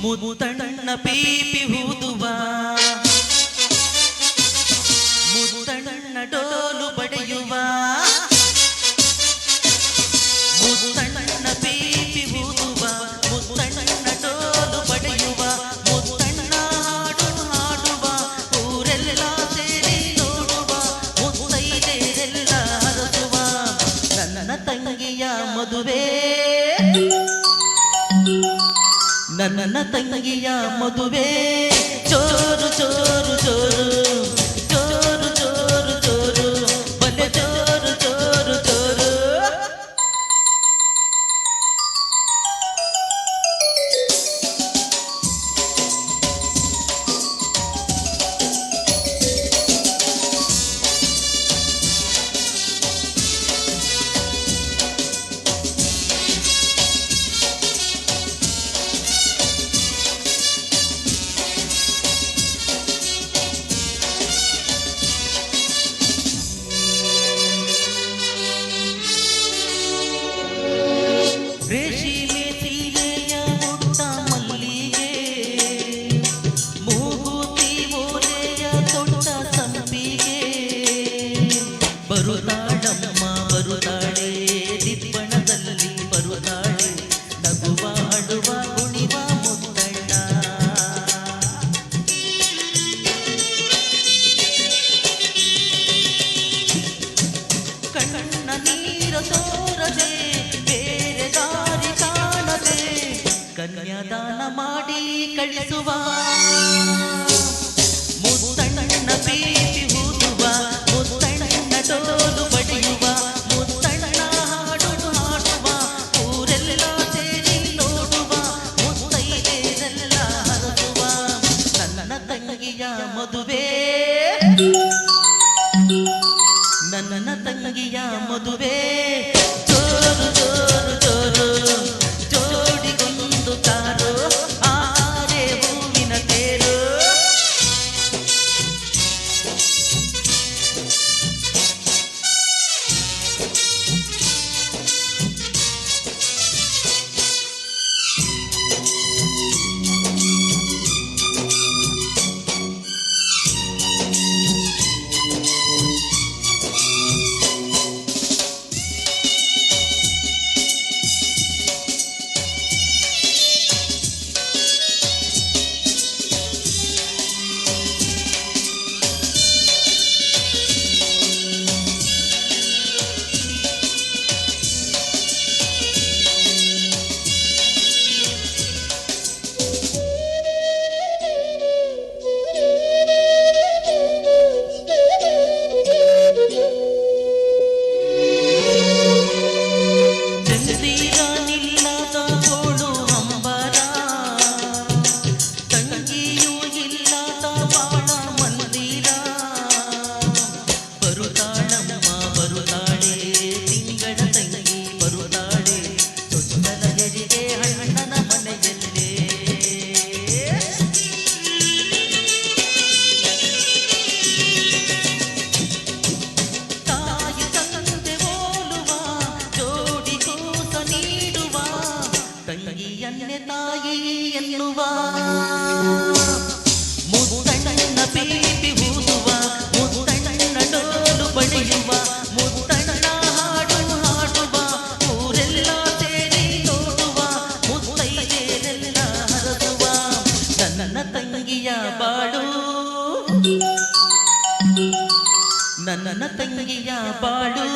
ಮುತ್ತಣ್ಣ ಪೀಪಿ ಊದುವ ಮುತ್ತಣ್ಣ ಡೋಲು ಬಡಿಯುವ ಮುತ್ತಣ್ಣ ಪೀಪಿ ಊದುವ ಮುತ್ತಣ್ಣ ಡೋಲು ಬಡಿಯುವ ಮುತ್ತಣ್ಣ ಹಾಡು ಹಾಡುವ ಊರೆಲ್ಲ ಸೇರಿ ನೋಡುವ ಮುತ್ತೈದೆಯರೆಲ್ಲ ಹರಸುವ ನನ್ನ ತಂಗಿಯ ಮದುವೆ ನನ್ನ ತಂಗಿಯ ಮದುವೆ ಜೋರು ಜೋರು ಜೋರು ಜೋರು ಜೋರು ಜೋರು ಬಲೆ ಜೋರು ಜೋರು ಜೋರು. ರೇಷಿಮೆ ಸೀರೆಯ ಮುಟ್ಟ ಮಲ್ಲಿಗೆ ಮೂಗುತಿ ಓಲೆಯ ತೊಟ್ಟ ಸಂಪಿಗೆ ಬರುತ್ತಾಳಮ್ಮ ಬರುತ್ತಾಳೆ ದಿಬ್ಬಣದಲ್ಲಿ ಬರುತ್ತಾಳೆ ನಗುವ ಅಳುವ ಕುಣಿವ ಮುತ್ತಣ್ಣ ಕಣ್ಣ ನೀರ ತೋರದೆ ಕನ್ಯಾದಾನ ಮಾಡಿ ಕಳಿಸುವ ಮುತ್ತಣ್ಣ ಪೀಪಿ ಊದುವ ಮುತ್ತಣ್ಣ ಡೋಲು ಬಡಿಯುವ ಮುತ್ತಣ್ಣ ಹಾಡು ಹಾಡುವ ಊರೆಲ್ಲ ಸೇರಿ ನೋಡುವ ಮುತ್ತೈದೆಯರೆಲ್ಲ ಹರಸುವ ನನ್ನ ತಂಗಿಯ ಮದುವೆ ನನ್ನ ತಂಗಿಯ ಮದುವೆ ಜೋರು ಜೋರು ಜೋರು ಜೋಡಿಗೊಂದು ಕಾರು ಆರೆ ಹೂವಿನ ತೇರು. ತಂಗಿಯನ್ನೇ ತಾಯಿ ಎನ್ನುವ ಮುತ್ತಣ್ಣ ಪೀಪಿ ಊದುವ ಮುತ್ತಣ್ಣ ಡೋಲು ಬಡಿಯುವ ಮುತ್ತಣ್ಣ ಹಾಡು ಹಾಡುವ ಊರೆಲ್ಲ ಸೇರಿ ನೋಡುವ ಮುತ್ತೈದೆಯರೆಲ್ಲ ಹರಸುವ ನನ್ನ ತಂಗಿಯ ಬಾಳು ನನ್ನ ತಂಗಿಯ ಬಾಳು